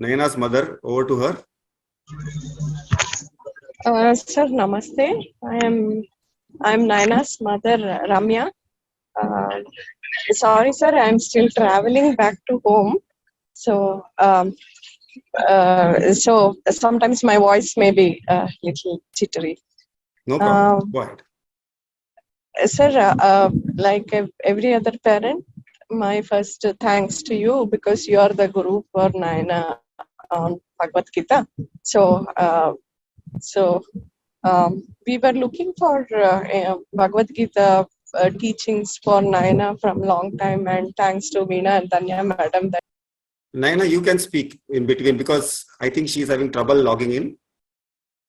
Naina's mother. Over to her. Sir, namaste. I'm Naina's mother, Ramya. Uh, Sorry, sir, I'm still traveling back to home. So sometimes my voice may be a little jittery. No problem. Go ahead. Sir, like every other parent, my first thanks to you because you are the guru for Naina on Bhagavad Gita. So we were looking for Bhagavad Gita teachings for Naina from long time, and thanks to Veena and Tanya madam. Naina, you can speak in between because I think she's having trouble logging in.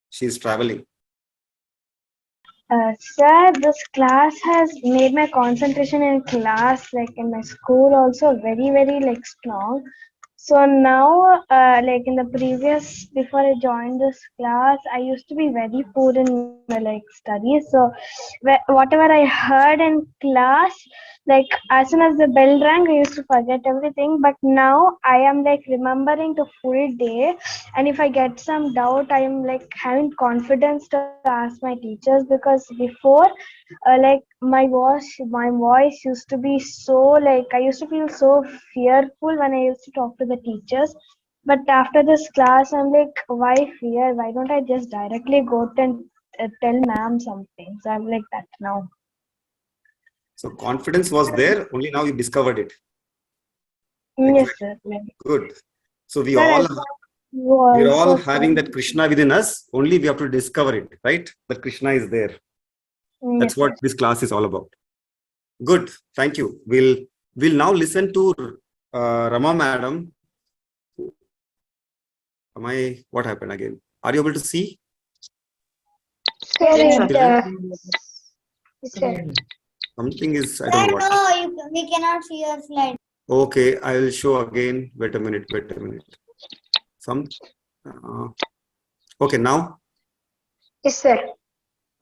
She's traveling. Sir, this class has made my concentration in class, like in my school, also very, very like strong. So now, like in the previous, before I joined this class, I used to be very poor in my like studies. So whatever I heard in class, like as soon as the bell rang, I used to forget everything. But now I am like remembering the full day, and if I get some doubt, I am like having confidence to ask my teachers, because before like my voice used to be so, like I used to feel so fearful when I used to talk to the teachers. But after this class, I'm like, why fear? Why don't I just directly go and tell ma'am something? So I'm like that now. So confidence was there, only now you discovered it. Yes, sir. Good. So Sir, we're all having that Krishna within us, only we have to discover it, right? That Krishna is there. That's what this class is all about. Good. Thank you. We'll now listen to Rama madam. What happened again? Are you able to see? Something is, I don't know what. No, we cannot see your slide. Okay, I will show again. Wait a minute. Okay, now? Yes, sir.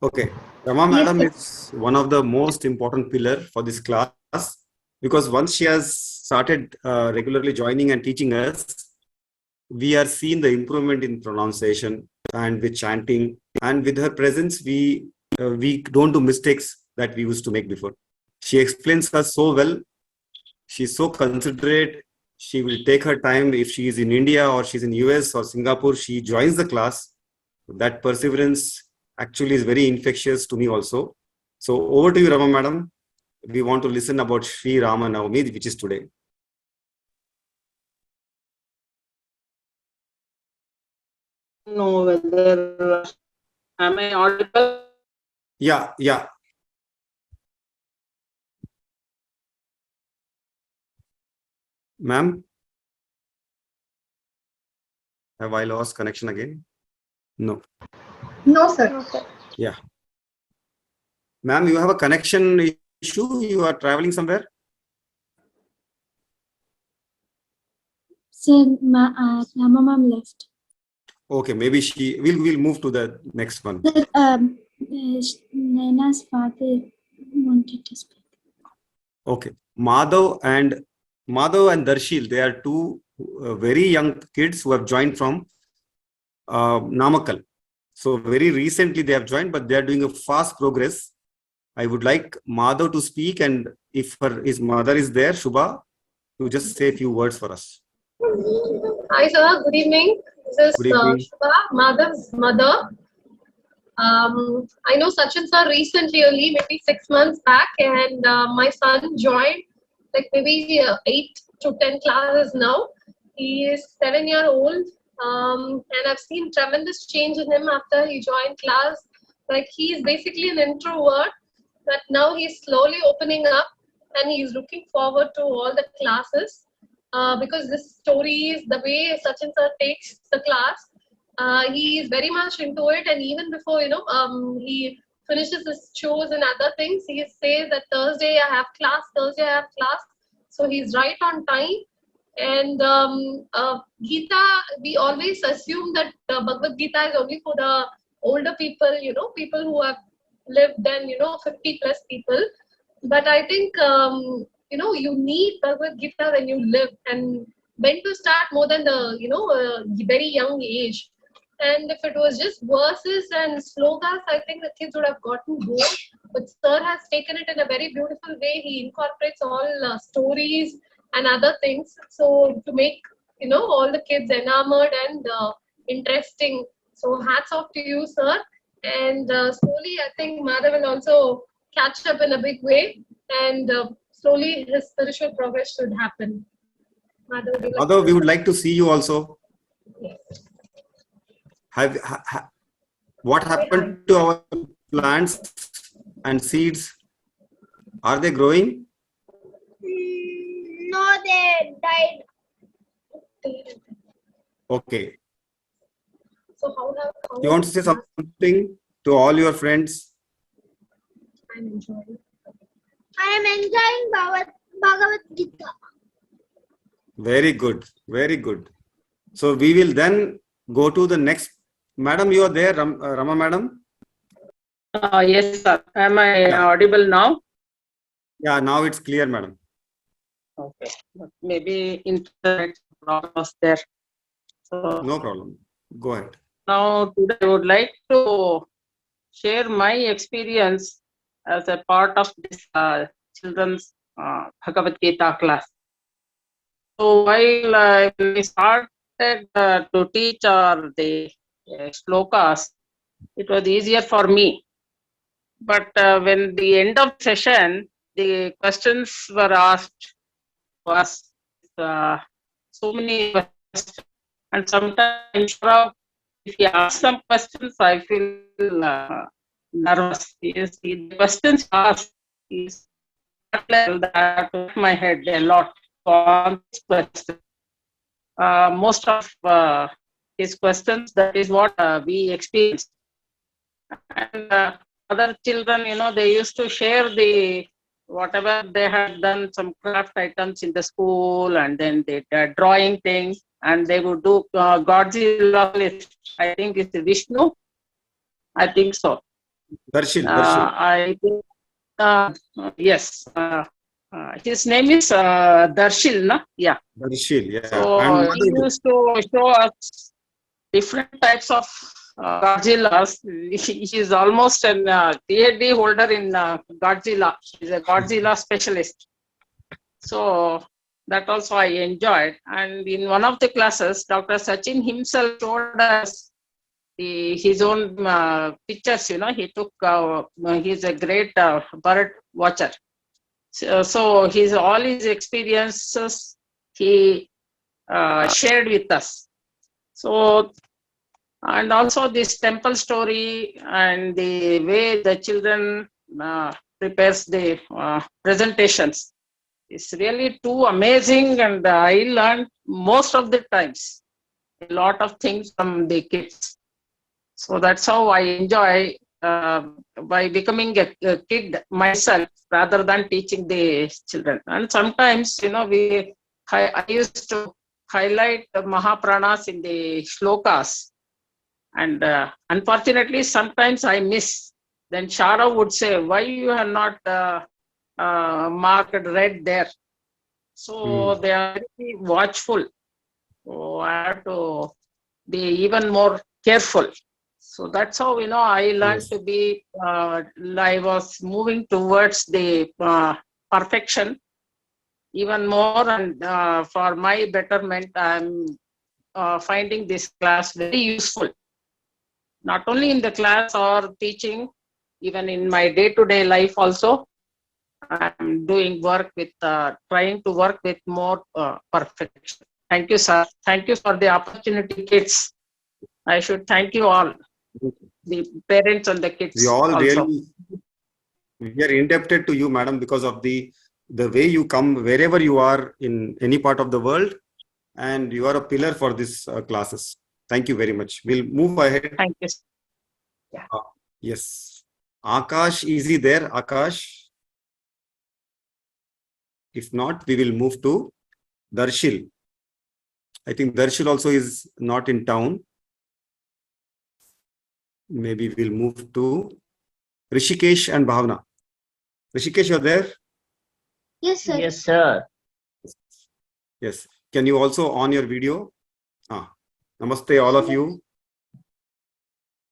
Okay. Rama madam is one of the most important pillar for this class because once she has started regularly joining and teaching us, we are seeing the improvement in pronunciation and with chanting, and with her presence, we don't do mistakes that we used to make before. She explains us so well. She's so considerate. She will take her time. If she is in India or she's in US or Singapore, she joins the class. That perseverance actually is very infectious to me also. So over to you, Rama madam. We want to listen about Sri Rama Navami, which is today. Know whether am I audible? Yeah. Ma'am, have I lost connection again? No. No, sir. Yeah. Ma'am, you have a connection issue? You are traveling somewhere? Sir, Rama ma'am left. Okay, maybe we'll move to the next one. Sir, Naina's father wanted to speak. Okay. Madhav and Darshil, they are two very young kids who have joined from Namakkal. So very recently they have joined, but they are doing a fast progress. I would like Madhav to speak, and if his mother is there, Shubha, to just say a few words for us. Hi sir, good evening. This is Shubha, Madhav's mother. I know Sachin sir recently, only maybe 6 months back, and my son joined like maybe 8 to 10 classes now. He is 7-year-old, and I've seen tremendous change in him after he joined class. Like he is basically an introvert, but now he's slowly opening up, and he's looking forward to all the classes because this stories, the way Sachin sir takes the class. He is very much into it, and even before he finishes his shows and other things, he says that Thursday I have class. So he's right on time. And Gita, we always assume that Bhagavad Gita is only for the older people, people who have lived then 50 plus people. But I think you need Bhagavad Gita when you live, and when to start more than the very young age. And if it was just verses and slogas, I think the kids would have gotten bored. But sir has taken it in a very beautiful way. He incorporates all stories and other things, so to make all the kids enamored and interesting. So hats off to you, sir. And slowly, I think Madhav will also catch up in a big way, and slowly his spiritual progress should happen. Madhav, would you like Although to- we would like to see you also. Yes. What happened to our plants and seeds? Are they growing? No, they died. Okay. So how You want to say something to all your friends? I'm enjoying. I am enjoying Bhagavad Gita. Very good. Very good. So we will then go to the next. Madam, you are there, Rama madam? Yes, sir. Am I Yeah. audible now? Yeah, now it's clear, madam. Okay. But maybe internet problem was there. So No problem. Go ahead. now today I would like to share my experience as a part of this children's Bhagavad Gita class. So while when we started to teach the shlokas, it was easier for me. But when the end of session, the questions were asked to us, so many questions, and sometimes if you ask some questions, I feel nervous. Yes, the questions asked is not level that I have to hit my head a lot on this question. Most of his questions, that is what we experienced. And other children, they used to share the whatever they had done, some craft items in the school, and then they drawing things, and they would do Godzilla list. I think it's Vishnu. I think so. Darshil. I think yes. His name is Darshil, na? Yeah. Darshil, yeah. So And he used to show us different types of Godzillas. He is almost an PhD holder in Godzilla. He's a Godzilla specialist. So that also I enjoyed. And in one of the classes, Dr. Sachin himself showed us his own pictures. He took. He's a great bird watcher. So all his experiences he shared with us. So, and also this temple story and the way the children prepares the presentations is really too amazing, and I learned most of the times a lot of things from the kids. So that's how I enjoy by becoming a kid myself rather than teaching the children. And sometimes, I used to highlight the Mahapranas in the shlokas. And unfortunately, sometimes I miss. Then Shara would say, why you have not marked red there? So they are very watchful. So I have to be even more careful. So that's how, I learned to be, I was moving towards the perfection even more. And for my betterment, I'm finding this class very useful. Not only in the class or teaching, even in my day-to-day life also, I'm doing work with, trying to work with more perfection. Thank you, sir. Thank you for the opportunity, kids. I should thank you all, the parents and the kids. We all also. really, we are indebted to you, madam, because of the way you come wherever you are in any part of the world, and you are a pillar for these classes. Thank you very much. We'll move ahead. Thank you. Yeah. Yes. Akash, is he there? Akash? If not, we will move to Darshil. I think Darshil also is not in town. Maybe we'll move to Rishikesh and Bhavna. Rishikesh, you're there? Yes, sir. Yes, sir. Yes. Can you also on your video? Namaste, all of you.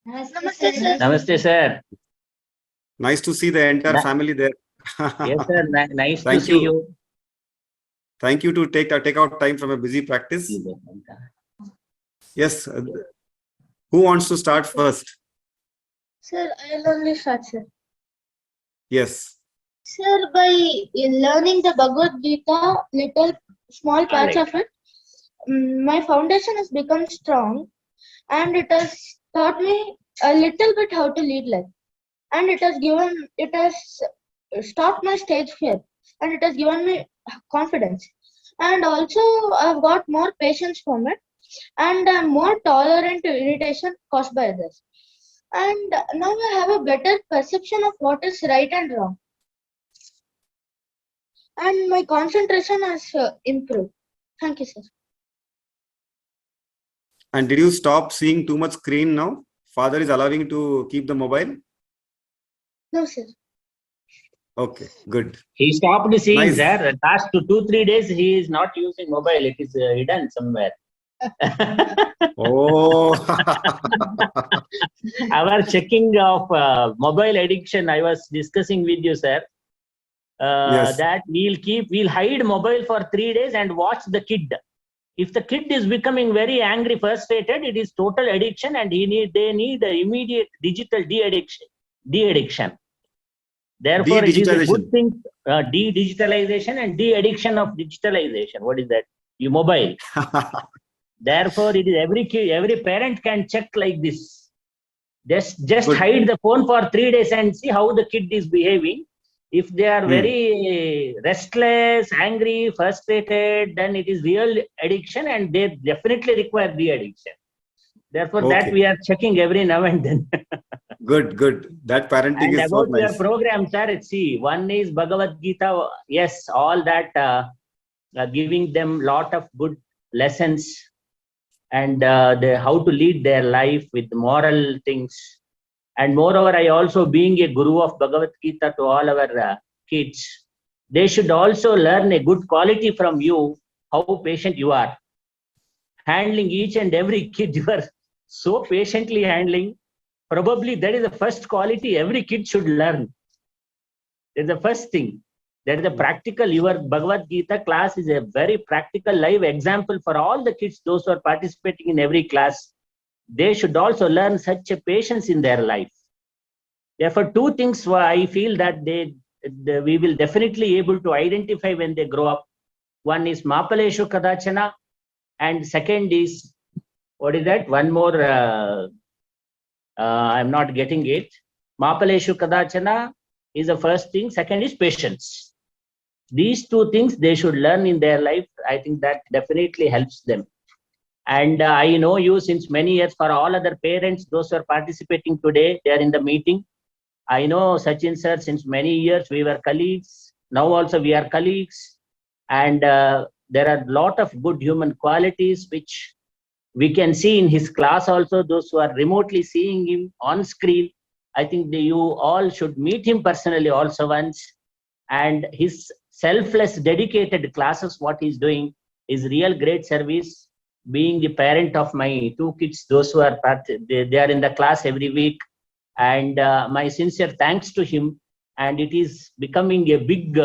Namaste, sir. Namaste, sir. Nice to see the entire family there. Yes, sir. Nice to Thank see you. Thank you to take out time from a busy practice. Yes. Who wants to start first? Sir, I'll only start, sir. Yes. Sir, by learning the Bhagavad Gita, little small parts of it, my foundation has become strong, and it has taught me a little bit how to lead life, and it has stopped my stage fear, and it has given me confidence, and also I've got more patience from it, and I'm more tolerant to irritation caused by others, and now I have a better perception of what is right and wrong, and my concentration has improved. Thank you, sir. And did you stop seeing too much screen now? Father is allowing to keep the mobile? No, sir. Okay, good. He stopped seeing, Nice. sir. Last 2-3 days, he is not using mobile. It is hidden somewhere. Oh. Our checking of mobile addiction, I was discussing with you, sir. Yes. That we'll hide mobile for 3 days and watch the kid. If the kid is becoming very angry, frustrated, it is total addiction, and they need immediate digital de-addiction. Therefore, it is a good thing, de-digitalization and de-addiction of digitalization. What is that? You mobile. Therefore, it is every parent can check like this. Just Good. hide the phone for 3 days and see how the kid is behaving. If they are very restless, angry, frustrated, then it is real addiction, and they definitely require de-addiction. Therefore, that we are checking every now and then. Good. That parenting And is so about your nice. program, sir, see, one is Bhagavad Gita. Yes, all that giving them lot of good lessons, and how to lead their life with moral things. And moreover, I also, being a guru of Bhagavad Gita to all our kids, they should also learn a good quality from you, how patient you are. Handling each and every kid, you are so patiently handling. Probably that is the first quality every kid should learn. That's the first thing. That is the practical. Your Bhagavad Gita class is a very practical live example for all the kids, those who are participating in every class. They should also learn such a patience in their life. Therefore, two things I feel that we will definitely able to identify when they grow up. One is Mapaleshu Kadachana, and second is, what is that? One more, I'm not getting it. Mapaleshu Kadachana is the first thing. Second is patience. These two things they should learn in their life. I think that definitely helps them. And I know you since many years. For all other parents, those who are participating today, they are in the meeting. I know Sachin sir since many years. We were colleagues. Now also we are colleagues. And there are a lot of good human qualities which we can see in his class also. Those who are remotely seeing him on screen, I think you all should meet him personally also once. And his selfless, dedicated classes, what he's doing is real great service. Being the parent of my two kids, those who are they are in the class every week, and my sincere thanks to him. And it is becoming a big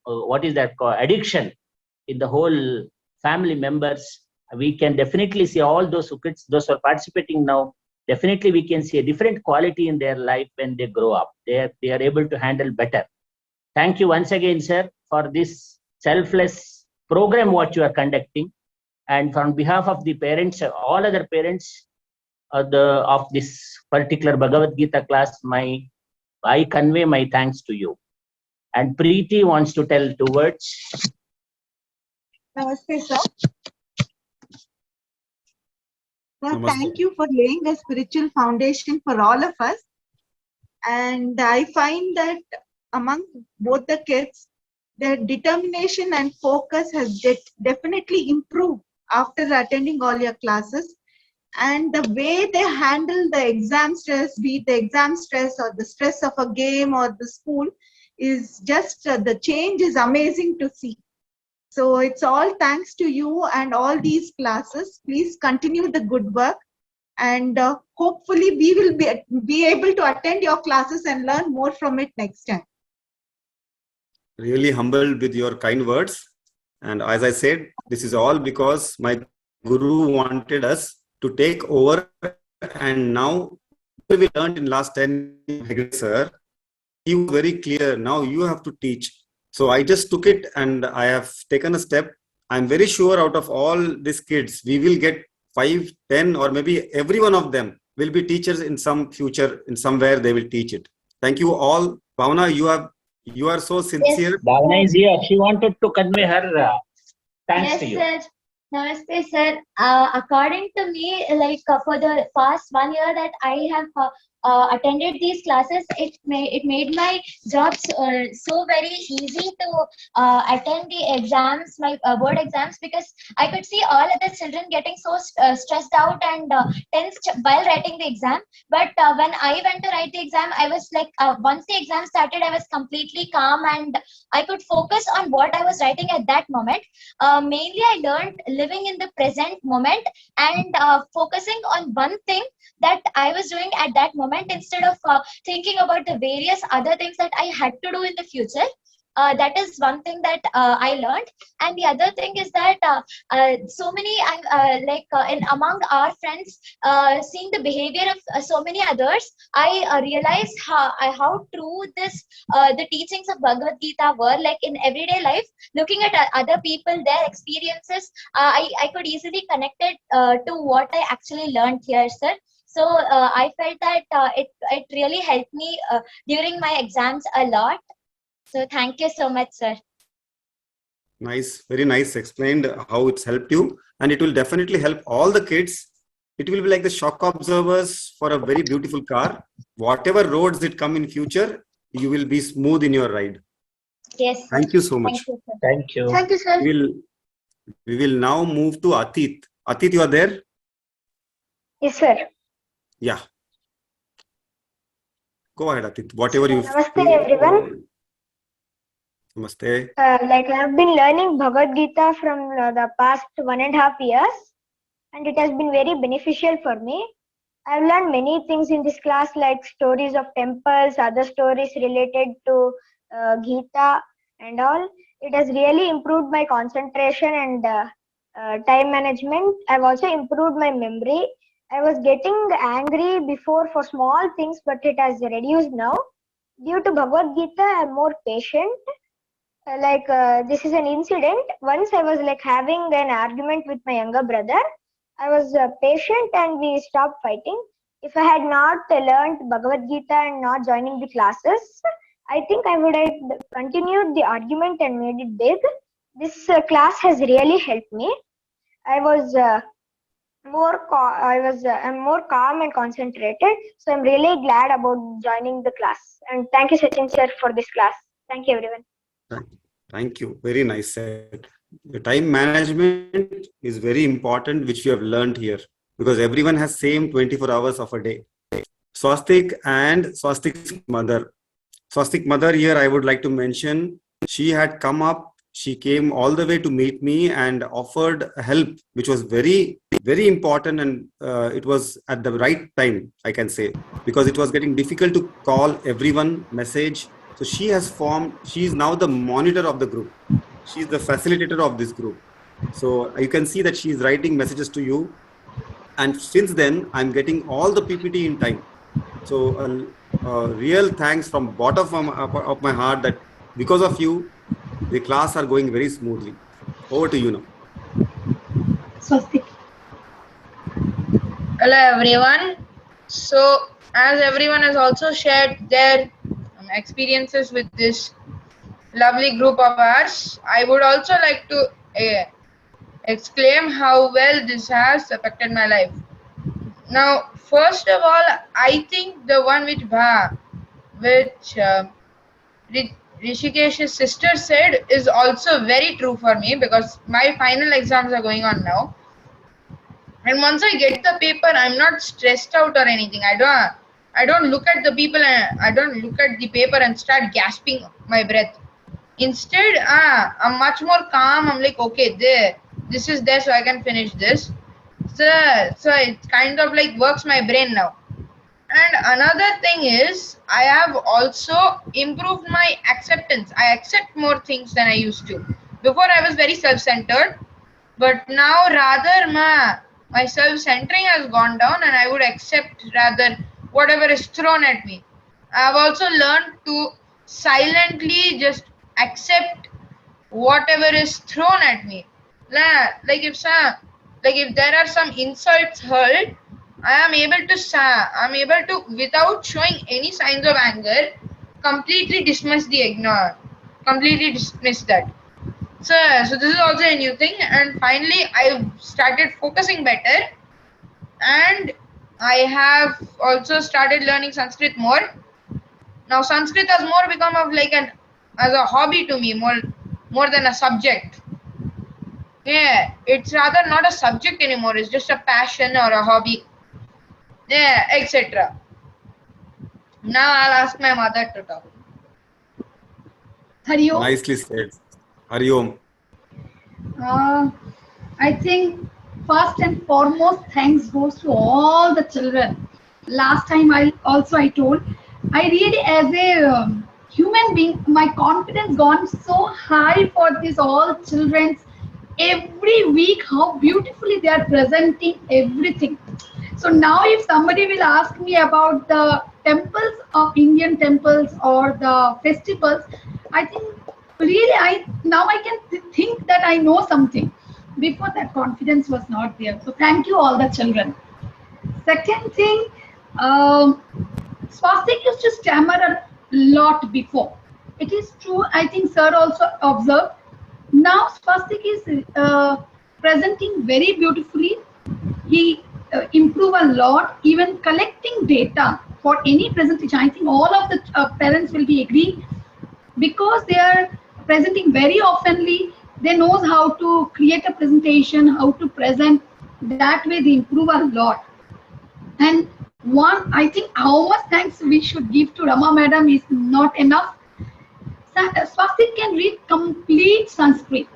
what is that called, addiction in the whole family members. We can definitely see all those kids, those who are participating now. Definitely, we can see a different quality in their life when they grow up. They are able to handle better. Thank you once again, sir, for this selfless program what you are conducting. And on behalf of the parents, all other parents of this particular Bhagavad Gita class, I convey my thanks to you. And Preeti wants to tell 2 words. Namaste, sir. Sir, Namaste. thank you for laying a spiritual foundation for all of us. And I find that among both the kids, their determination and focus has definitely improved after attending all your classes. And the way they handle the exam stress, be it the exam stress or the stress of a game or the school, is just the change is amazing to see. So it's all thanks to you and all these classes. Please continue the good work, and hopefully we will be able to attend your classes and learn more from it next time. Really humbled with your kind words. And as I said, this is all because my Guru wanted us to take over, and now we learned in last 10 years, sir, he was very clear. Now you have to teach. So I just took it and I have taken a step. I'm very sure out of all these kids, we will get 5, 10, or maybe every one of them will be teachers in some future, in somewhere they will teach it. Thank you all. Bhavana, you are so sincere. Bhavana is here. She wanted to convey her thanks to you. Yes, sir. Namaste, sir. According to me, for the past 1 year that I have attended these classes, it made my job so very easy to attend the exams, my board exams, because I could see all other children getting so stressed out and tensed while writing the exam. But when I went to write the exam, I was like, once the exam started, I was completely calm and I could focus on what I was writing at that moment. Mainly, I learned living in the present moment and focusing on one thing that I was doing at that moment instead of thinking about the various other things that I had to do in the future. That is one thing that I learned, and the other thing is that so many in among our friends, seeing the behavior of so many others, I realized how true this the teachings of Bhagavad Gita were. Like in everyday life, looking at other people, their experiences, I could easily connect it to what I actually learned here, sir. So I felt that it really helped me during my exams a lot. So thank you so much, sir. Nice, very nice explained how it's helped you, and it will definitely help all the kids. It will be like the shock absorbers for a very beautiful car. Whatever roads it come in future, you will be smooth in your ride. Yes. Thank you so much. Thank you, sir. Thank you. Thank you, sir. We will now move to Atit. Atit, you are there? Yes, sir. Yeah. Go ahead, Atit. Whatever you Namaste, everyone. Namaste. I've been learning Bhagavad Gita from the past 1.5 years, and it has been very beneficial for me. I've learned many things in this class, like stories of temples, other stories related to Gita and all. It has really improved my concentration and time management. I've also improved my memory. I was getting angry before for small things, but it has reduced now. Due to Bhagavad Gita, I'm more patient. This is an incident. Once I was having an argument with my younger brother. I was patient and we stopped fighting. If I had not learned Bhagavad Gita and not joining the classes, I think I would have continued the argument and made it big. This class has really helped me. I'm more calm and concentrated. So I'm really glad about joining the class. And thank you, Sachin sir, for this class. Thank you, everyone. Thank you. Very nice said. The time management is very important, which we have learned here, because everyone has same 24 hours of a day. Swastik and Swastik's mother. Swastik mother here, I would like to mention, she had come up, she came all the way to meet me and offered help, which was very, very important, and it was at the right time, I can say, because it was getting difficult to call everyone, message. So she is now the monitor of the group. She's the facilitator of this group. So you can see that she is writing messages to you. And since then, I'm getting all the PPT in time. So real thanks from bottom of my heart that because of you, the class are going very smoothly. Over to you now. Swastik. Hello everyone. So as everyone has also shared their experiences with this lovely group of ours, I would also like to exclaim how well this has affected my life. Now, first of all, I think the one which Rishikesh's sister said is also very true for me, because my final exams are going on now. And once I get the paper, I'm not stressed out or anything. I don't look at the people and I don't look at the paper and start gasping my breath. Instead, I'm much more calm. I'm like, okay, this is there, so I can finish this. So it kind of like works my brain now. And another thing is, I have also improved my acceptance. I accept more things than I used to. Before, I was very self-centered, but now rather my self-centering has gone down, and I would accept rather whatever is thrown at me. I've also learned to silently just accept whatever is thrown at me. Like if there are some insults hurled, I'm able to, without showing any signs of anger, completely completely dismiss that. So this is also a new thing. And finally, I've started focusing better, and I have also started learning Sanskrit more. Now Sanskrit has more become of like an as a hobby to me, more than a subject. Yeah, it's rather not a subject anymore. It's just a passion or a hobby. Yeah, etc. Now I'll ask my mother to talk. Hari Om. Nicely said. Hari Om. I think first and foremost thanks goes to all the children. Last time I told, I really as a human being, my confidence gone so high for this all children. Every week, how beautifully they are presenting everything. So now if somebody will ask me about the temples of Indian temples or the festivals, I think really I can think that I know something. Before that confidence was not there. So thank you all the children. Second thing, Swastik used to stammer a lot before. It is true, I think sir also observed. Now Swastik is presenting very beautifully. He improve a lot, even collecting data for any presentation. I think all of the parents will be agreeing, because they are presenting very oftenly. They knows how to create a presentation, how to present. That way they improve a lot. And one, I think how much thanks we should give to Rama madam is not enough. Swastik can read complete Sanskrit.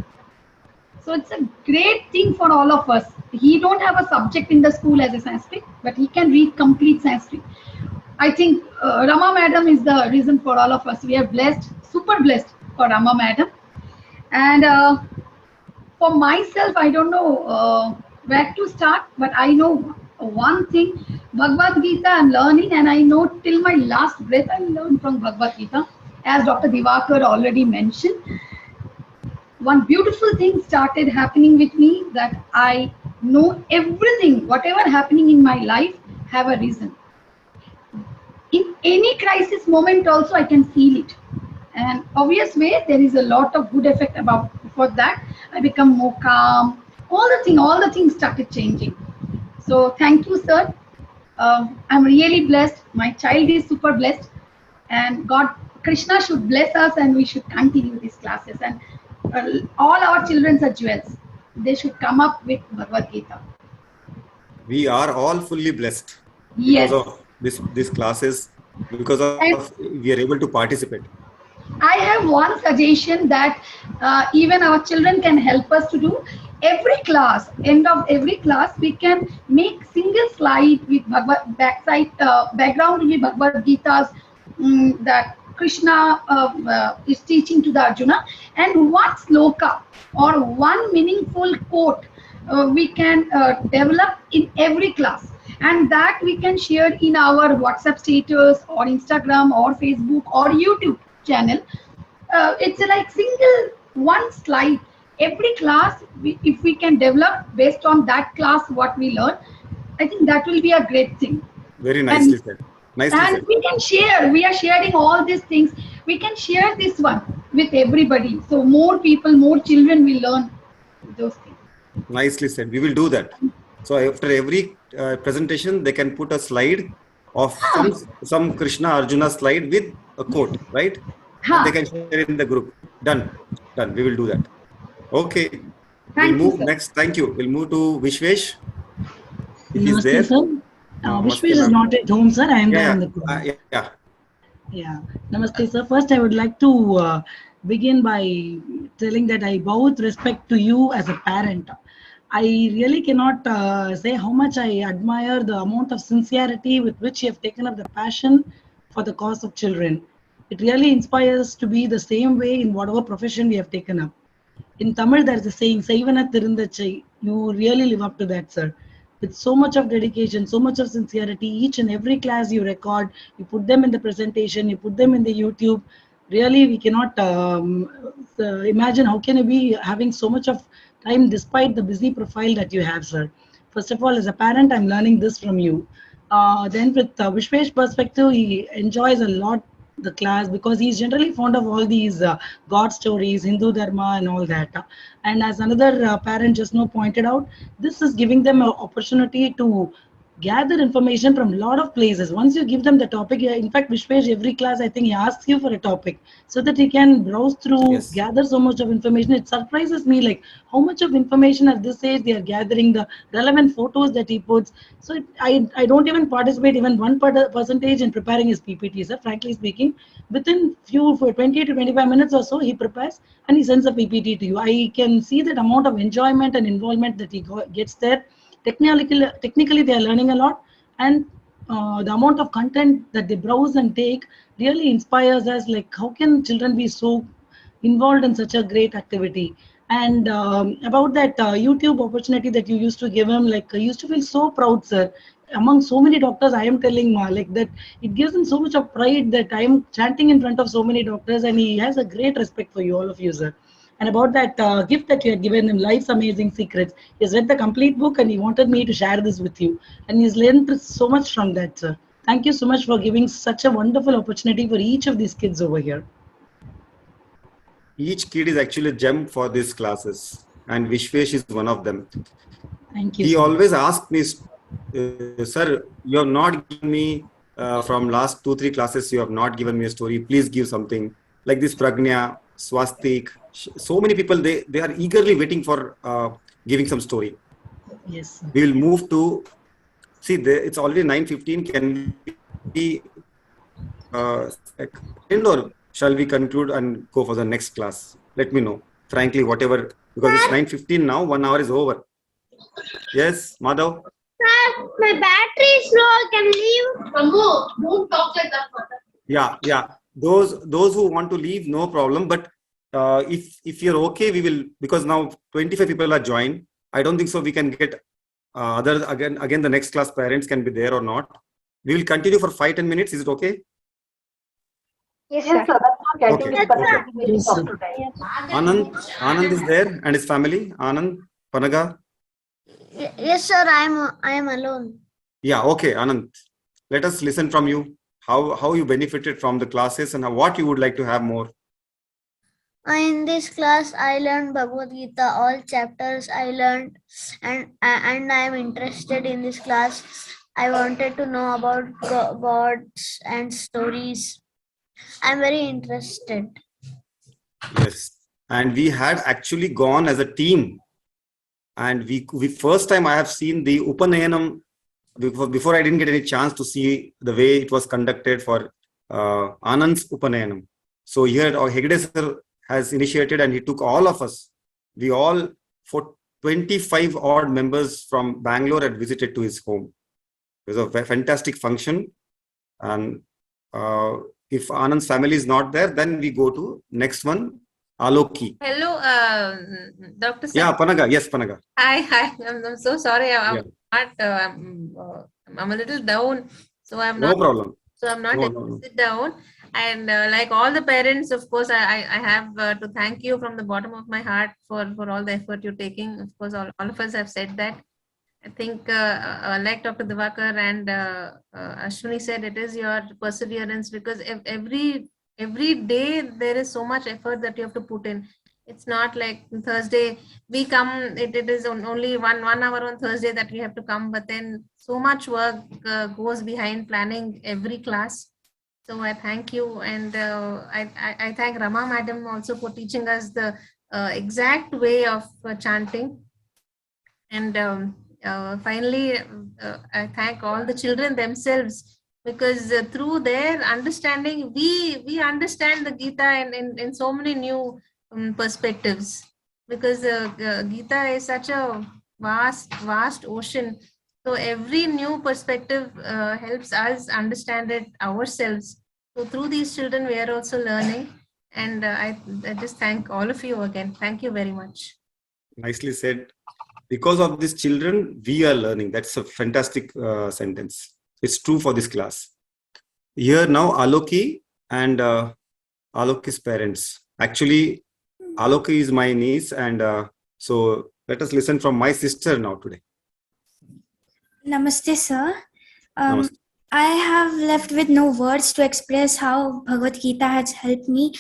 So it's a great thing for all of us. He don't have a subject in the school as a Sanskrit, but he can read complete Sanskrit. I think Rama madam is the reason for all of us. We are blessed, super blessed for Rama madam. And for myself, I don't know where to start, but I know one thing. Bhagavad Gita I'm learning, and I know till my last breath I learn from Bhagavad Gita. As Dr. Divakar already mentioned, one beautiful thing started happening with me, that I know everything, whatever happening in my life have a reason. In any crisis moment also I can feel it. And obvious way, there is a lot of good effect about for that. I become more calm. All the things started changing. So thank you, sir. I'm really blessed. My child is super blessed, and God, Krishna should bless us, and we should continue these classes. And all our children are jewels. They should come up with Bhagavad Gita. We are all fully blessed Yes. because of these classes, because of we are able to participate. I have one suggestion that even our children can help us to do. Every class, end of every class, we can make single slide with background will be Bhagavad Gita's that Krishna is teaching to the Arjuna, and one sloka or one meaningful quote we can develop in every class, and that we can share in our WhatsApp status or Instagram or Facebook or YouTube channel. It's like single one slide every class. If we can develop based on that class what we learn, I think that will be a great thing. Very nicely said. Nicely And said. we can share. We are sharing all these things. We can share this one with everybody. So more people, more children will learn those things. Nicely said. We will do that. So after every presentation, they can put a slide of some Krishna Arjuna slide with a quote, right? They can share in the group. Done. We will do that. Okay. We'll move next. Thank you. We'll move to Vishwesh. He's there. Sir. Vishwesh is not at home, sir. I am there in the group. Yeah. Yeah. Namaste, sir. First, I would like to begin by telling that I bow with respect to you as a parent. I really cannot say how much I admire the amount of sincerity with which you have taken up the passion for the cause of children. It really inspires to be the same way in whatever profession we have taken up. In Tamil, there's a saying, Saivana Tirundachai. You really live up to that, sir. With so much of dedication, so much of sincerity, each and every class you record, you put them in the presentation, you put them in the YouTube. Really, we cannot imagine how can you be having so much of time despite the busy profile that you have, sir. First of all, as a parent, I'm learning this from you. Then with Vishwesh perspective, he enjoys a lot the class because he's generally fond of all these God stories, Hindu Dharma and all that. And as another parent just now pointed out, this is giving them an opportunity to gather information from a lot of places. Once you give them the topic, in fact, Vishwesh, every class, I think he asks you for a topic so that he can browse through, Yes. gather so much of information. It surprises me, like how much of information at this age they are gathering, the relevant photos that he puts. So I don't even participate even 1% in preparing his PPT, sir. Frankly speaking, within for 20 to 25 minutes or so, he prepares and he sends a PPT to you. I can see that amount of enjoyment and involvement that he gets there. Technically, they are learning a lot, and the amount of content that they browse and take really inspires us. Like, how can children be so involved in such a great activity? And about that YouTube opportunity that you used to give him, like I used to feel so proud, sir. Among so many doctors, I am telling like that it gives him so much of pride that I am chanting in front of so many doctors, and he has a great respect for you, all of you, sir. And about that gift that you had given him, Life's Amazing Secrets, he's read the complete book and he wanted me to share this with you. And he's learned so much from that, sir. Thank you so much for giving such a wonderful opportunity for each of these kids over here. Each kid is actually a gem for these classes, and Vishwesh is one of them. Thank you. He sir. always asks me, sir, you have not given me from last 2-3 classes, you have not given me a story. Please give something like this. Pragnya, Swastik, so many people, they are eagerly waiting for giving some story. Yes, sir. We will move to, see, it's already 9:15. Can we end, or shall we conclude and go for the next class? Let me know. Frankly, whatever, because it's 9:15 now, 1 hour is over. Yes, Madhav? Sir, my battery is low. Can leave? Ammo, don't talk like that, mother. Yeah. Those who want to leave, no problem. But if you're okay, we will, because now 25 people are joined. I don't think so. We can get again the next class parents can be there or not. We will continue for 5-10 minutes. Is it okay? Yes, sir. Okay. Yes, sir. Anand is there and his family. Anand, Panaga. Yes, sir. I am alone. Yeah, okay, Anand. Let us listen from you. How you benefited from the classes and what you would like to have more. In this class, I learned Bhagavad Gita, all chapters I learned, and I am interested in this class. I wanted to know about gods and stories. I'm very interested. Yes, and we had actually gone as a team, and we first time I have seen the Upanayanam. Before I didn't get any chance to see the way it was conducted for Anand's Upanayanam. So here our Hegde sir has initiated, and he took all of us. We all, for 25 odd members from Bangalore, had visited to his home. It was a fantastic function. And if Anand's family is not there, then we go to next one, Aloki. Hello, Dr. Sir. Yeah, Panaga. Yes, Panaga. Hi. I'm so sorry. I'm Yeah. not. I'm a little down, so I'm No not. problem. So I'm not No able problem. to sit down. And like all the parents, of course, I have to thank you from the bottom of my heart for all the effort you're taking. Of course, all of us have said that. I think, like Dr. Divakar and Ashwini said, it is your perseverance, because every day there is so much effort that you have to put in. It's not like Thursday we come, it is only one hour on Thursday that we have to come, but then so much work goes behind planning every class. So I thank you, and I thank Rama Madam also for teaching us the exact way of chanting. And finally, I thank all the children themselves because through their understanding, we understand the Gita in so many new perspectives. Because Gita is such a vast ocean. So every new perspective helps us understand it ourselves. So through these children, we are also learning. And I just thank all of you again. Thank you very much. Nicely said. Because of these children, we are learning. That's a fantastic sentence. It's true for this class. Here now, Aloki and Aloki's parents. Actually, Aloki is my niece, and so let us listen from my sister now today. Namaste, sir. Namaste. I have left with no words to express how Bhagavad Gita has helped me.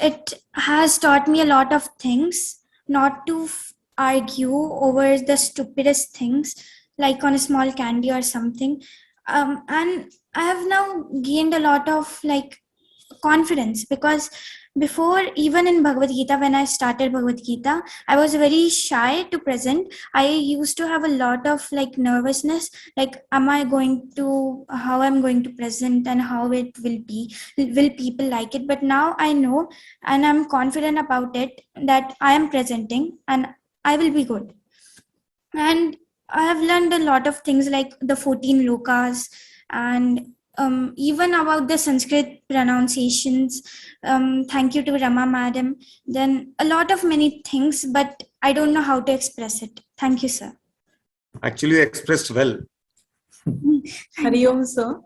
It has taught me a lot of things, not to argue over the stupidest things, like on a small candy or something. And I have now gained a lot of confidence, because before, even in Bhagavad Gita, when I started Bhagavad Gita, I was very shy to present. I used to have a lot of nervousness, how I'm going to present and how it will be, will people like it? But now I know and I'm confident about it, that I am presenting and I will be good. And I have learned a lot of things, like the 14 lokas, and even about the Sanskrit pronunciations. Thank you to Rama madam. Then a lot of many things, but I don't know how to express it. Thank you, sir. Actually, you expressed well. Hari Om, sir.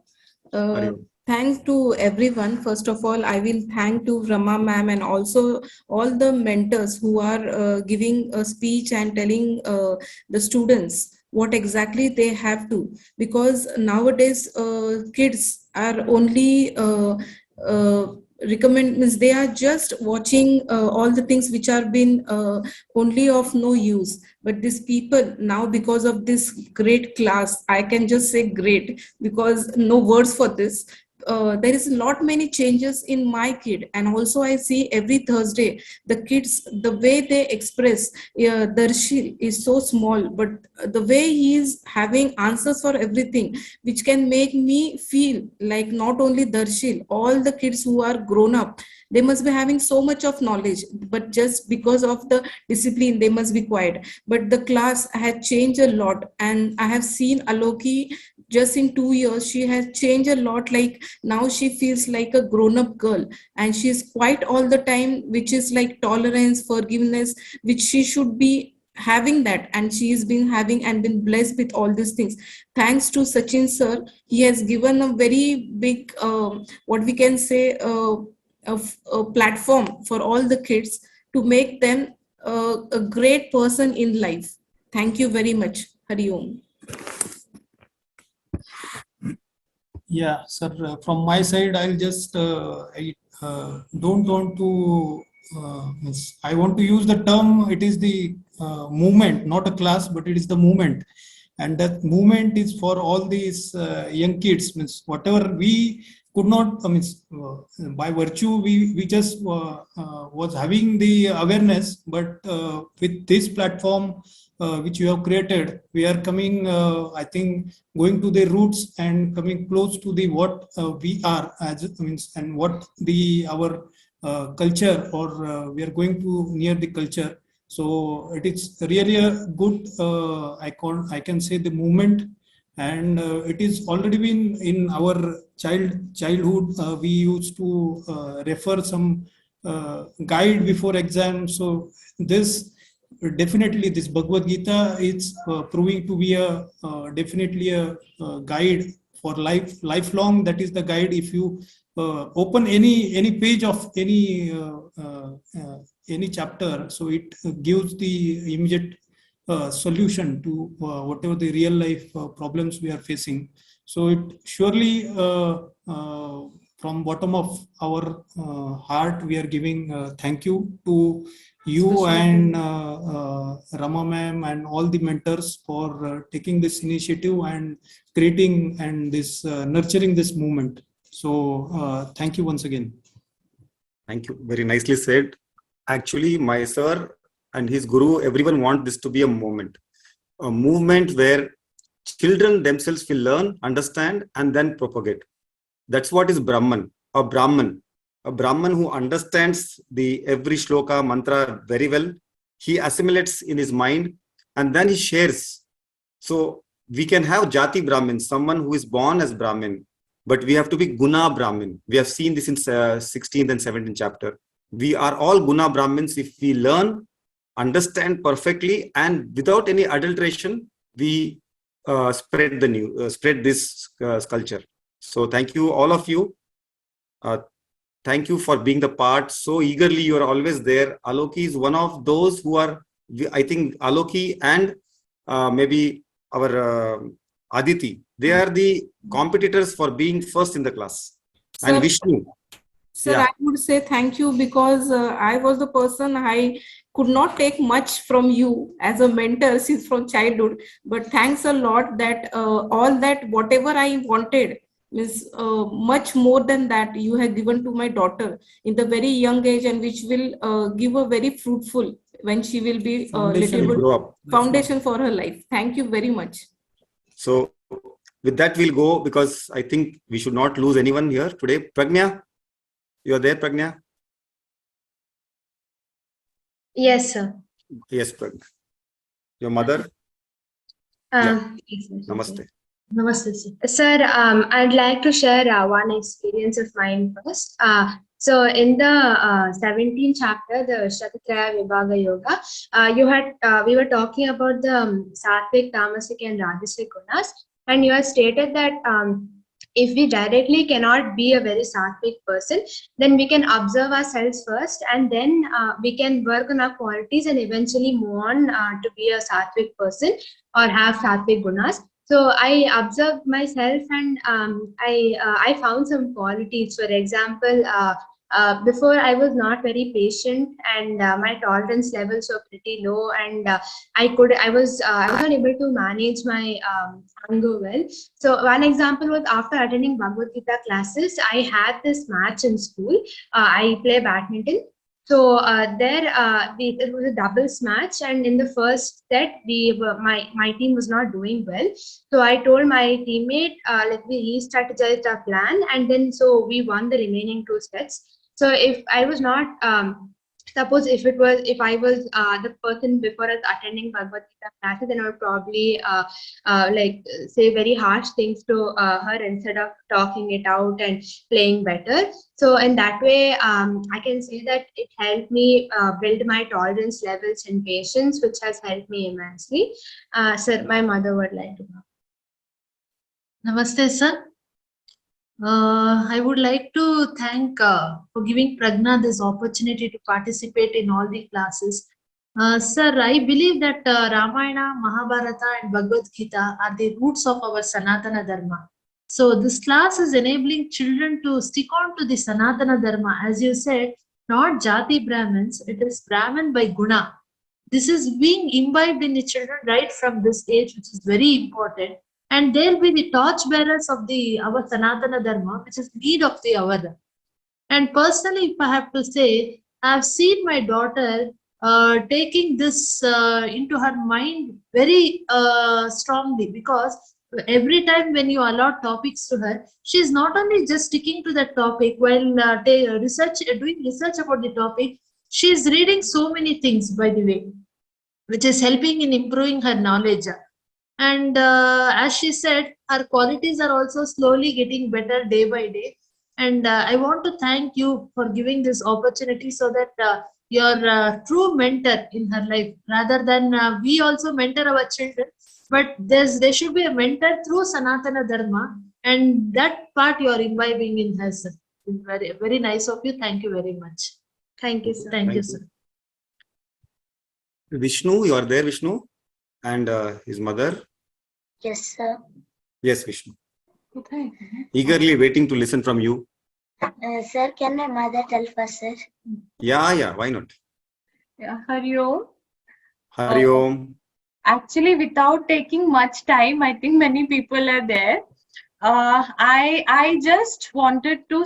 Hari Om. Thanks to everyone. First of all, I will thank to Rama ma'am and also all the mentors who are giving a speech and telling the students what exactly they have to, because nowadays kids are only means they are just watching all the things which are been only of no use. But these people now, because of this great class, I can just say great, because no words for this. There is a lot many changes in my kid, and also I see every Thursday the kids, the way they express. Darshil is so small, but the way he is having answers for everything, which can make me feel like not only Darshil, all the kids who are grown up, they must be having so much of knowledge, but just because of the discipline they must be quiet. But the class had changed a lot, and I have seen Aloki just in 2 years. She has changed a lot. Like now she feels like a grown-up girl, and she's quiet all the time, which is like tolerance, forgiveness, which she should be having that, and she has been having and been blessed with all these things. Thanks to Sachin sir, he has given a very big what we can say a platform for all the kids to make them a great person in life. Thank you very much. Hari Om. Yeah, sir. From my side, I'll just I don't want to. I want to use the term. It is the movement, not a class, but it is the movement, and that movement is for all these young kids. Means whatever we could not. By virtue, we just was having the awareness, but with this platform which you have created, we are coming. I think going to the roots and coming close to the what we are as means, and what the our culture, or we are going to near the culture. So it is really a good I can say the movement, and it is already been in our childhood. We used to refer some guide before exam. So this definitely, this Bhagavad Gita is proving to be a definitely a guide for lifelong. That is the guide. If you open any page of any chapter, so it gives the immediate solution to whatever the real life problems we are facing. So it surely from bottom of our heart, we are giving thank you to you and Rama ma'am and all the mentors for taking this initiative and creating and this nurturing this movement. So thank you once again. Thank you. Very nicely said. Actually, my sir and his guru, everyone want this to be a movement where children themselves will learn, understand, and then propagate. That's what is Brahman, a Brahman. A Brahman who understands the every shloka, mantra very well. He assimilates in his mind and then he shares. So we can have Jati Brahmin, someone who is born as Brahmin, but we have to be Guna Brahmin. We have seen this in 16th and 17th chapter. We are all Guna Brahmins if we learn, understand perfectly, and without any adulteration, we spread this culture. So thank you, all of you. Thank you for being the part so eagerly. You are always there. Aloki is one of those who are, I think, Aloki and maybe our Aditi. They are the competitors for being first in the class. Sir, and Vishnu. Sir, Yeah. I would say thank you because I was the person I could not take much from you as a mentor since from childhood. But thanks a lot that all that whatever I wanted is much more than that you have given to my daughter in the very young age, and which will give a very fruitful when she will be Foundation will little grow up. foundation for her life. Thank you very much. So with that, we'll go because I think we should not lose anyone here today. Pragnya, you are there, Pragnya? Yes, sir. Yes, Pragnya. Your mother? Yes, Namaste. Namaste, sir. Sir, I'd like to share one experience of mine first. So in the 17th chapter, the Shatatraya Vibhaga Yoga, we were talking about the Sattvic, Tamasic and Rajasic gunas, and you have stated that if we directly cannot be a very Sattvic person, then we can observe ourselves first, and then we can work on our qualities and eventually move on to be a Sattvic person or have Sattvic gunas. So I observed myself, and I found some qualities. For example, before I was not very patient, and my tolerance levels were pretty low, and I was not able to manage my anger well. So one example was after attending Bhagavad Gita classes, I had this match in school. I play badminton. So it was a doubles match, and in the first set, my team was not doing well. So I told my teammate, let me re-strategize our plan, and then so we won the remaining 2 sets. So if I was not suppose if I was the person before us attending Bhagavad Gita classes, then I would probably say very harsh things to her instead of talking it out and playing better. So in that way, I can say that it helped me build my tolerance levels and patience, which has helped me immensely. Sir, my mother would like to know. Namaste, sir. I would like to thank for giving Pragna this opportunity to participate in all the classes. Sir, I believe that Ramayana, Mahabharata and Bhagavad Gita are the roots of our Sanatana Dharma. So this class is enabling children to stick on to the Sanatana Dharma. As you said, not Jati Brahmins, it is Brahman by Guna. This is being imbibed in the children right from this age, which is very important. And they'll be the torchbearers of our Sanatana Dharma, which is need of the hour. And personally, if I have to say, I've seen my daughter taking this into her mind very strongly, because every time when you allot topics to her, she's not only just sticking to that topic while doing research about the topic, she's reading so many things, by the way, which is helping in improving her knowledge. And as she said, her qualities are also slowly getting better day by day. And I want to thank you for giving this opportunity, so that you're a true mentor in her life, rather than we also mentor our children. But there should be a mentor through Sanatana Dharma, and that part you are imbibing in her, sir. Very, very nice of you. Thank you very much. Thank you, sir. Thank you, sir. Vishnu, you are there, Vishnu? And his mother? Yes, sir. Yes, Vishnu. Okay. Eagerly waiting to listen from you. Sir, can my mother tell first, sir? Yeah, why not? Yeah, Hari Om. Hari Om. Actually, without taking much time, I think many people are there. I just wanted to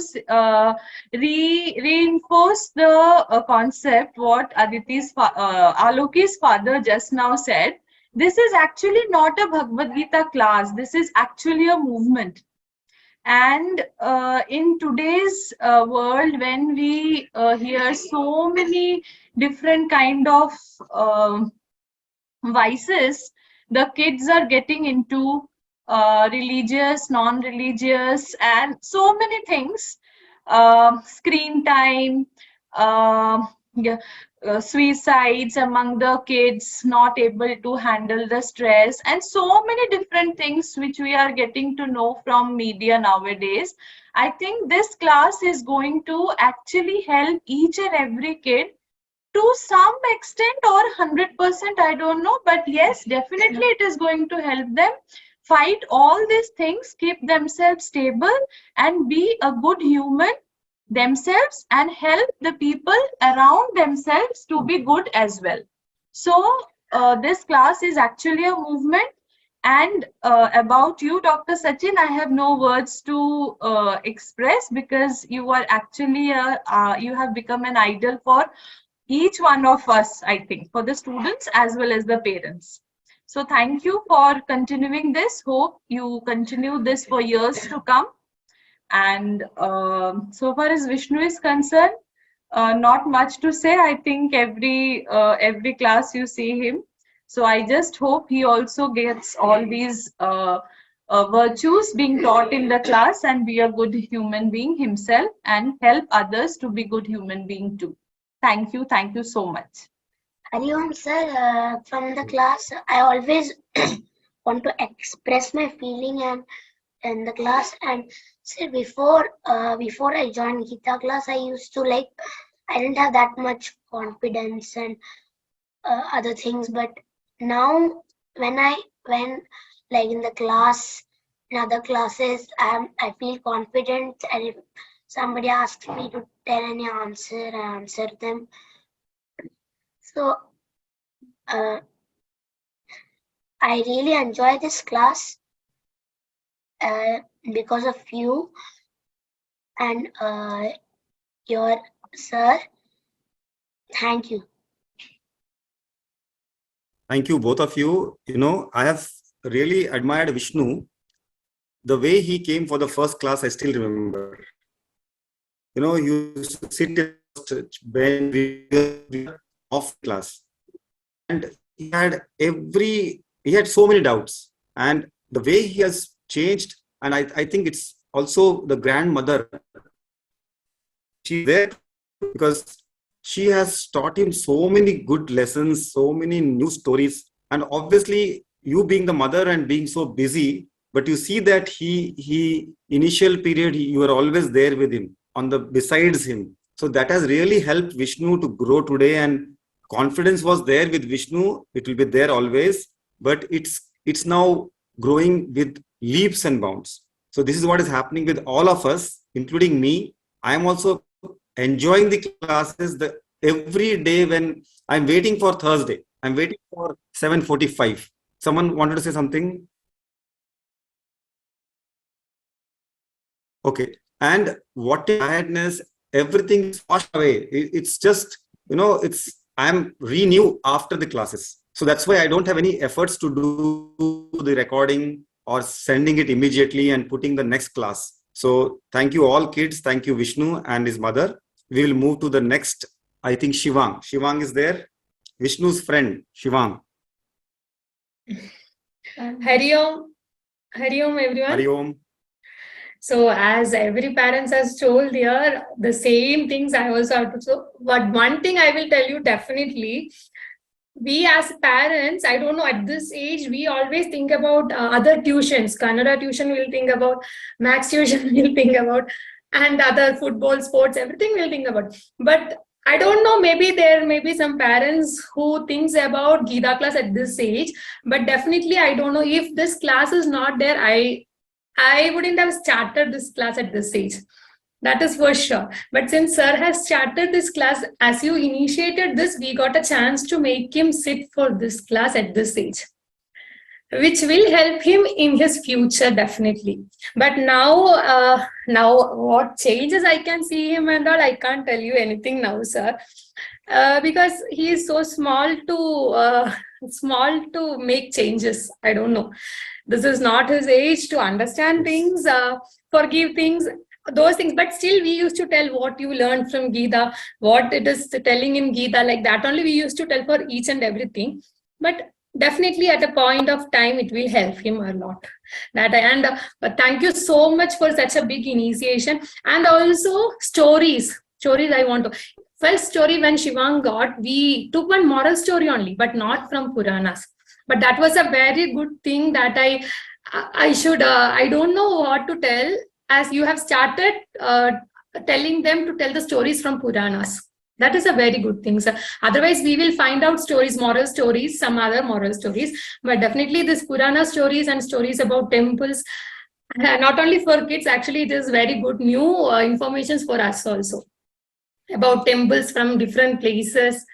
reinforce the concept what Aloki's father just now said. This is actually not a Bhagavad Gita class. This is actually a movement. And in today's world, when we hear so many different kind of vices, the kids are getting into religious, non-religious, and so many things. Screen time, yeah, suicides among the kids, not able to handle the stress, and so many different things which we are getting to know from media nowadays. I think this class is going to actually help each and every kid to some extent, or 100%, I don't know, but yes, definitely it is going to help them fight all these things, keep themselves stable, and be a good human themselves, and help the people around themselves to be good as well. So this class is actually a movement. And about you, Dr. Sachin, I have no words to express, because you are actually you have become an idol for each one of us, I think, for the students as well as the parents. So thank you for continuing this. Hope you continue this for years to come. And so far as Vishnu is concerned, not much to say. I think every class you see him. So I just hope he also gets all these virtues being taught in the class, and be a good human being himself, and help others to be good human being too. Thank you so much. Hariom sir, from the class, I always want to express my feeling and in the class. And say before I joined Gita class, I used to I didn't have that much confidence and other things. But now when like in the class, in other classes, I feel confident, and if somebody asks me to tell any answer, I answer them. So I really enjoy this class because of you and your sir. Thank you. Thank you, both of you. You know, I have really admired Vishnu. The way he came for the first class, I still remember. You know, he used to sit in the bench of class, and he had so many doubts. And the way he has changed, and I think it's also the grandmother. She's there because she has taught him so many good lessons, so many new stories. And obviously, you being the mother and being so busy, but you see that he initial period, you were always there with him, besides him. So that has really helped Vishnu to grow today, and confidence was there with Vishnu. It will be there always, but it's now growing with leaps and bounds. So this is what is happening with all of us, including me. I am also enjoying the classes every day. When I'm waiting for Thursday, I'm waiting for 7:45. Someone wanted to say something? Okay. And what tiredness, everything is washed away. It's just, I'm renewed after the classes. So that's why I don't have any efforts to do the recording or sending it immediately and putting the next class. So thank you all kids. Thank you Vishnu and his mother. We will move to the next, I think Shivang. Shivang is there. Vishnu's friend, Shivang. Hari Om. Hari Om, everyone. Hari Om. So as every parents has told here, the same things I also have to. So, but one thing I will tell you definitely, we as parents, I don't know, at this age, we always think about other tuitions. Kannada tuition we'll think about, maths tuition we'll think about, and other football, sports, everything we'll think about. But I don't know, maybe there may be some parents who thinks about Gita class at this age, but definitely I don't know, if this class is not there, I wouldn't have started this class at this age. That is for sure. But since sir has started this class, as you initiated this, we got a chance to make him sit for this class at this age, which will help him in his future definitely. But now what changes I can see him and all, I can't tell you anything now, sir, because he is so small to make changes. I don't know. This is not his age to understand things. forgive things, those things. But still, we used to tell what you learned from Gita, what it is telling in Gita, like that only we used to tell for each and everything. But definitely at a point of time, it will help him a lot. But thank you so much for such a big initiation. And also stories I want to. First story when Shivang got, we took one moral story only, but not from Puranas. But that was a very good thing that I should, I don't know what to tell, as you have started telling them to tell the stories from Puranas. That is a very good thing, sir. Otherwise, we will find out stories, moral stories, some other moral stories. But definitely this Purana stories and stories about temples, not only for kids, actually it is very good new informations for us also about temples from different places.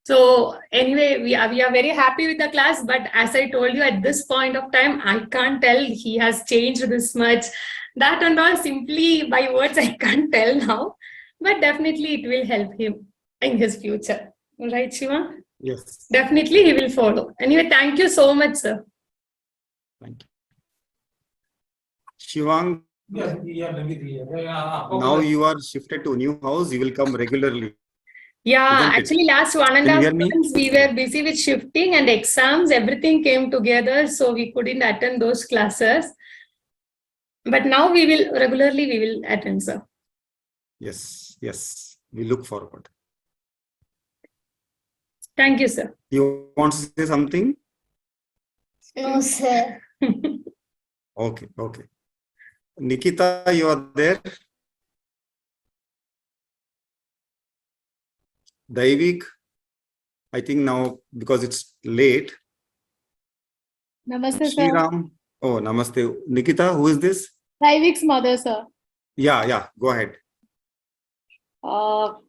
So anyway, we are very happy with the class, but as I told you, at this point of time, I can't tell he has changed this much. That and all, simply by words I can't tell now, but definitely it will help him in his future. Right, Shiva? Yes. Definitely he will follow. Anyway, thank you so much, sir. Thank you. Shivang, now you are shifted to a new house. You will come regularly. Yeah, Isn't it? actually last 1.5 Can you hear me? months we were busy with shifting and exams, everything came together, so we couldn't attend those classes. But now we will attend, sir. Yes, yes. We look forward. Thank you, sir. You want to say something? No, sir. Okay, okay. Nikita, you are there? Daivik, I think now because it's late. Namaste, sir. Sriram. Oh, namaste. Nikita, who is this? Raivik's mother, sir. Yeah, go ahead.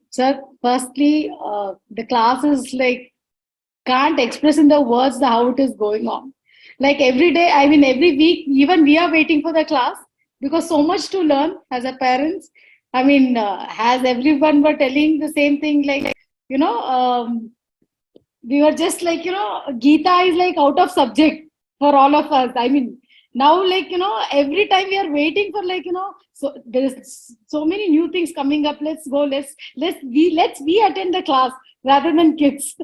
Sir, firstly, the class is like, can't express in the words how it is going on. Like every day, I mean, every week, even we are waiting for the class because so much to learn as a parents. I mean, as everyone were telling the same thing, like, we were just like, Gita is like out of subject for all of us. I mean, now, like, every time we are waiting for, like, so there's so many new things coming up. Let's go, let's we attend the class rather than kids.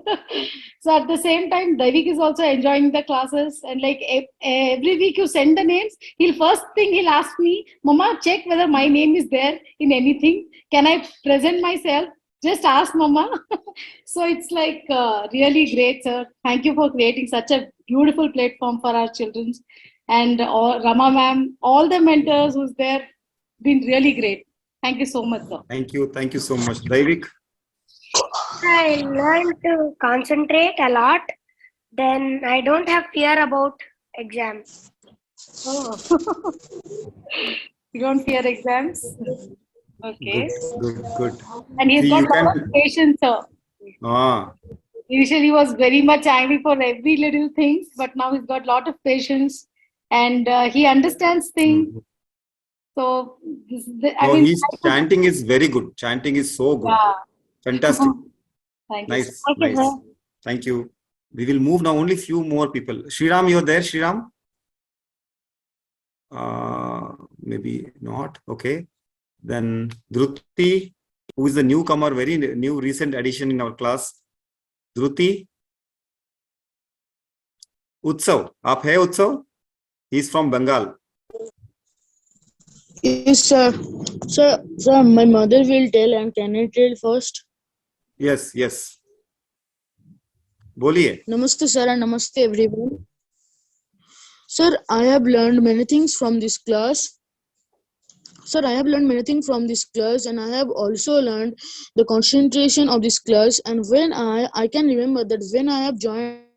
So at the same time, Davik is also enjoying the classes, and like every week you send the names, first thing he'll ask me, Mama, check whether my name is there in anything. Can I present myself? Just ask Mama. So it's like really great, sir. Thank you for creating such a beautiful platform for our children. And Rama ma'am, all the mentors who's there, been really great. Thank you so much, sir. Thank you so much. Daivik? I learned to concentrate a lot. Then I don't have fear about exams. Oh. You don't fear exams? Okay. Good. And he's See, got you a lot can. of patience, sir. Initially, he was very much angry for every little thing, but now he's got a lot of patience and he understands things. So, His chanting is very good. Chanting is so good. Yeah. Fantastic. Thank Nice. you. Thank you, sir. Thank you. We will move now. Only few more people. Shriram, you're there, Shriram? Maybe not. Okay. Then Dhruti, who is the newcomer, very new recent addition in our class. Dhruti. Utsav. Aap hai Utsav? He's from Bengal. Yes, sir. Sir, my mother will tell, and can I tell first? Yes. Boliye. Namaste, sir, and namaste, everyone. Sir, I have learned many things from this class. Sir, I have learned many things from this class, and I have also learned the concentration of this class. And when I can remember that when I have joined.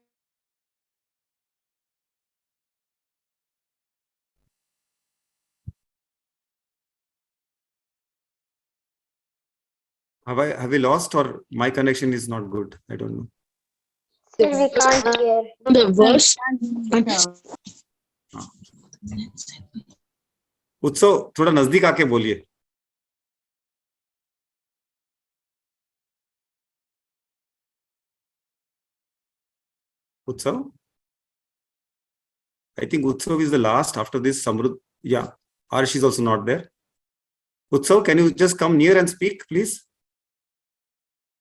Have we lost, or my connection is not good? I don't know. Sir, we can't hear. The verse. उत्सव थोड़ा नजदीक आके बोलिए. Utsav? I think Utsav is the last. After this, Samrud. Yeah. Arsh is also not there. Utsav, can you just come near and speak, please?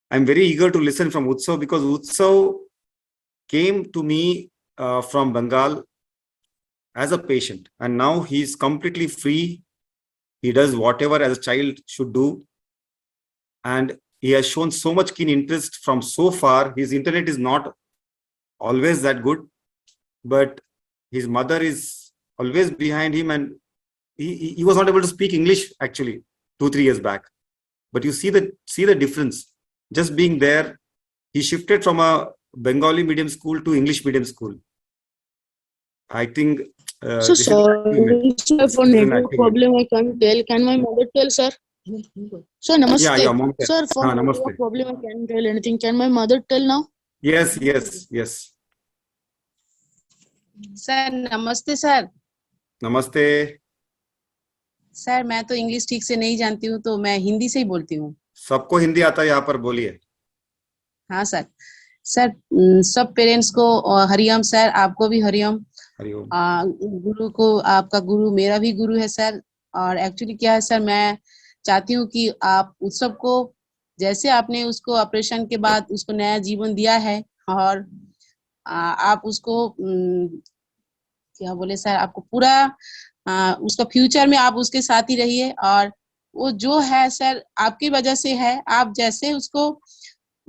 I'm very eager to listen from Utsav because Utsav came to me from Bengal as a patient, and now he's completely free. He does whatever as a child should do, and he has shown so much keen interest from so far. His internet is not always that good, but his mother is always behind him, and he was not able to speak English actually 2-3 years back. But you see the difference. Just being there, he shifted from a Bengali medium school to English medium school. I think So this is an sorry, sir, for network problem I can't tell. Can my mother tell, sir? Sir, namaste. Yeah, mom. Sir, for network Namaste. problem I can't tell anything. Can my mother tell now? Yes. Sir नमस्ते sir. नमस्ते sir मैं तो English ठीक से नहीं जानती हूँ, तो मैं हिंदी से ही बोलती हूँ। सबको हिंदी आता है, यहाँ पर बोलिए। हाँ सर। सर सब पेरेंट्स को हरिओम सर, आपको भी हरिओम। हरिओम। गुरु को, आपका गुरु मेरा भी गुरु है सर। और एक्चुअली क्या है सर, मैं चाहती हूँ कि आप उत्सव को, जैसे आपने उसको ऑपरेशन के बाद उसको नया जीवन दिया है, और आप उसको क्या बोले सर, आपको पूरा उसका फ्यूचर में आप उसके साथ ही रहिए। और वो जो है सर आपकी वजह से है, आप जैसे उसको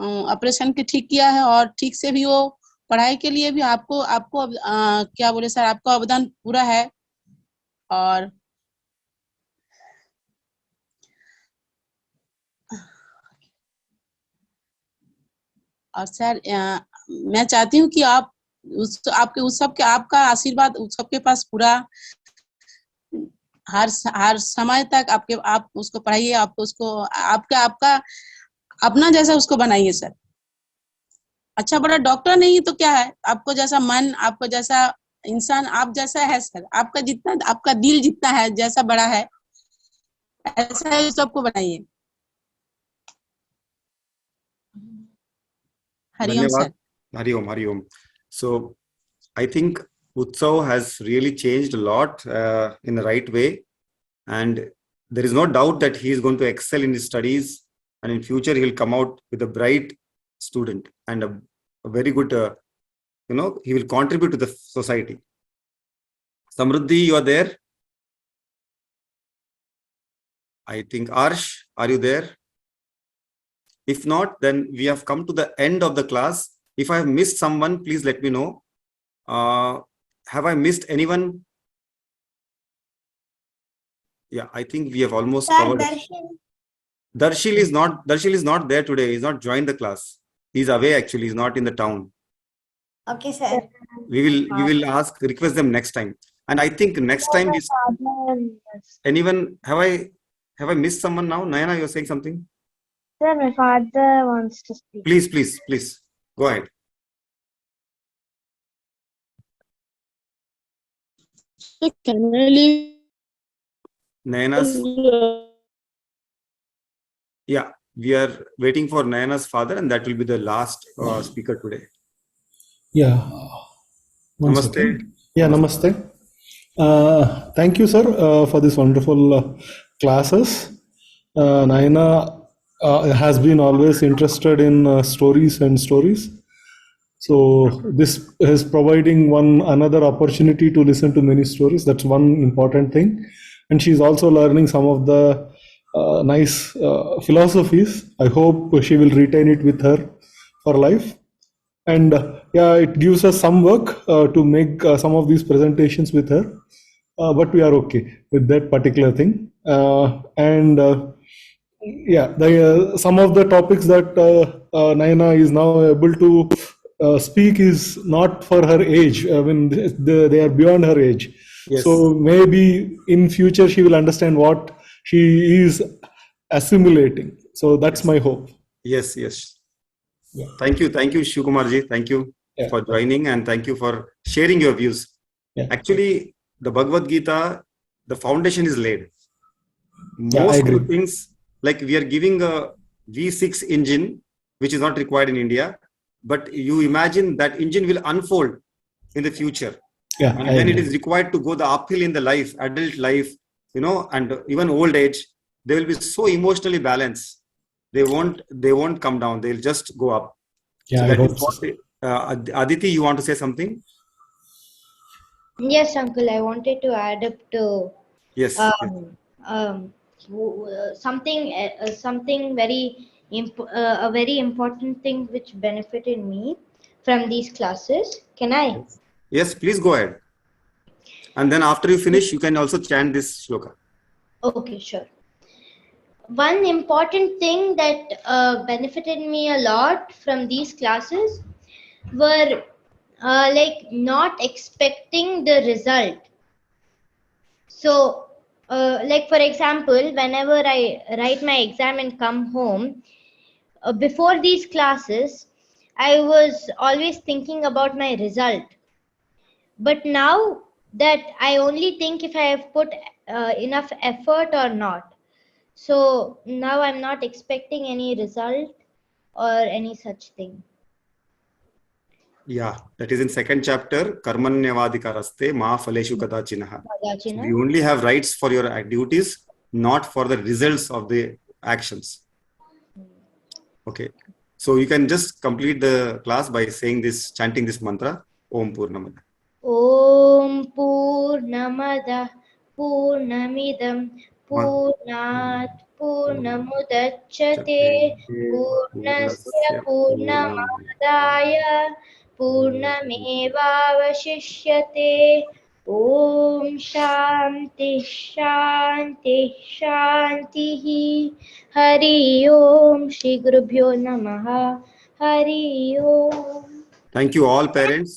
ऑपरेशन के ठीक किया है, और ठीक से भी वो पढ़ाई के लिए भी आपको क्या बोले सर, आपका अवदान पूरा है। और सर मैं चाहती हूँ कि आप आपका आशीर्वाद उत्सव के पास पूरा हर समय तक आप उसको पढ़ाइए, आपको उसको आपका अपना जैसा उसको बनाइए सर। अच्छा बड़ा डॉक्टर नहीं तो क्या है, आपको जैसा मन, आपको जैसा इंसान, आप जैसा है सर, आपका दिल जितना है, जैसा बड़ा है, ऐसा ही सबको बनाइए। Hariom sir. Hariom. So I think Utsav has really changed a lot in the right way, and there is no doubt that he is going to excel in his studies, and in future he will come out with a bright student and a very good, he will contribute to the society. Samruddhi, you are there? I think Arsh, are you there? If not, then we have come to the end of the class. If I have missed someone, please let me know. Have I missed anyone? Yeah, I think we have almost covered. Darshil is not there today. He's not joined the class. He's away actually. He's not in the town. Okay, sir. We will request them next time. And I think next time anyone, have I missed someone now? Nayana, you're saying something? Sir, my father wants to speak. Please. Go ahead. Can I leave? Nayana's. Yeah, we are waiting for Nayana's father, and that will be the last speaker today. Yeah. Namaste. Second. Yeah, namaste. Thank you, sir, for this wonderful classes. Nayana has been always interested in stories. So this is providing another opportunity to listen to many stories. That's one important thing. And she's also learning some of the nice philosophies. I hope she will retain it with her for life. And it gives us some work to make some of these presentations with her. But we are okay with that particular thing. Some of the topics that Nayana is now able to speak is not for her age. I mean, they are beyond her age. Yes. So maybe in future she will understand what she is assimilating. So that's my hope. Yes. Yeah. Thank you, Shivkumarji. Thank you for joining, and thank you for sharing your views. Yeah. Actually, the Bhagavad Gita, the foundation is laid. Most of the things, like we are giving a V6 engine, which is not required in India, but you imagine that engine will unfold in the future. Yeah, and when it is required to go the uphill in the adult life, and even old age, they will be so emotionally balanced. They won't come down. They'll just go up. Yeah, So I that hope is so. what Aditi, you want to say something? Yes, uncle, I wanted to add up to Yes. something a very important thing which benefited me from these classes. Can I? Yes, please go ahead. And then after you finish, you can also chant this shloka. Okay, sure. One important thing that benefited me a lot from these classes were like not expecting the result. So, like for example, whenever I write my exam and come home, before these classes, I was always thinking about my result. But now that I only think if I have put enough effort or not. So now I'm not expecting any result or any such thing. Yeah, that is in second chapter, Karmanyavadikaraste Ma Phaleshu Kadachinaha. So Kadachina. you only have rights for your duties, not for the results of the actions. Okay. So you can just complete the class by chanting this mantra, Om Purnamada. Om Purnamada Purnamidam Purnat Purnamudachyate Purnasya Purnamadaya Purnamevavashishyate Om Shanti Shanti Shanti Hari Om Shri Gurubhyo Namaha Hari Om. Thank you all parents.